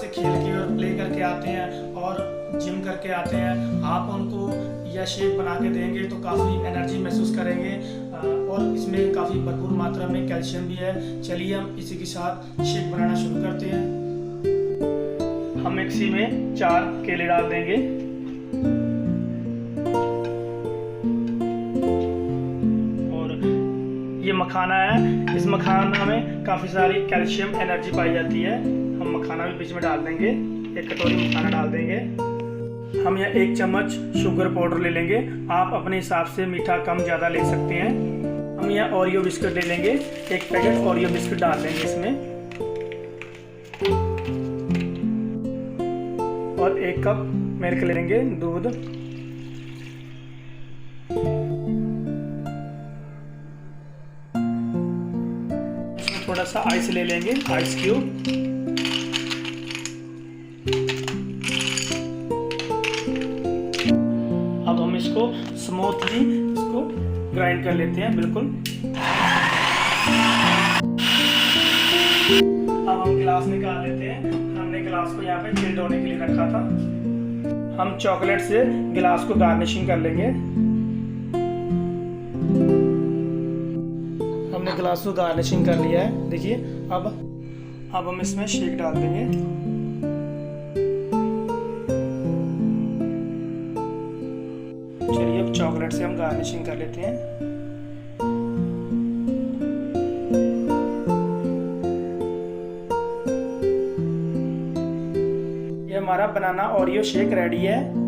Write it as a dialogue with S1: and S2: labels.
S1: से खेल के और प्ले करके आते हैं और जिम करके आते हैं, आप उनको यह शेक बना के देंगे तो काफ़ी एनर्जी महसूस करेंगे और इसमें काफ़ी भरपूर मात्रा में कैल्शियम भी है। चलिए हम इसी के साथ शेक बनाना शुरू करते हैं। हम मिक्सी में 4 केले डाल देंगे और ये मखाना है, इस मखाना में काफ़ी सारी कैल्शियम एनर्जी पाई जाती है। हम मखाना भी बीच में डाल देंगे, 1 कटोरी मखाना डाल देंगे। हम यह 1 चम्मच शुगर पाउडर ले लेंगे, आप अपने हिसाब से मीठा कम ज़्यादा ले सकते हैं। हम यह ओरियो बिस्कुट ले लेंगे, 1 पैकेट ओरियो बिस्कुट डाल देंगे इसमें और 1 कप मिल्क ले लेंगे, दूध। इसमें थोड़ा सा आइस ले लेंगे, आइस क्यूब। अब हम इसको स्मूथली इसको ग्राइंड कर लेते हैं बिल्कुल। अब हम गिलास निकाल लेते हैं। हमने गिलास को यहाँ पे चिल्ड होने के लिए रखा था। हम चॉकलेट से गिलास को गार्निशिंग कर लेंगे। हमने गिलास को गार्निशिंग कर लिया है, देखिए। अब हम इसमें शेक डाल देंगे। चलिए अब चॉकलेट से हम गार्निशिंग कर लेते हैं। ये हमारा बनाना ओरियो शेक रेडी है।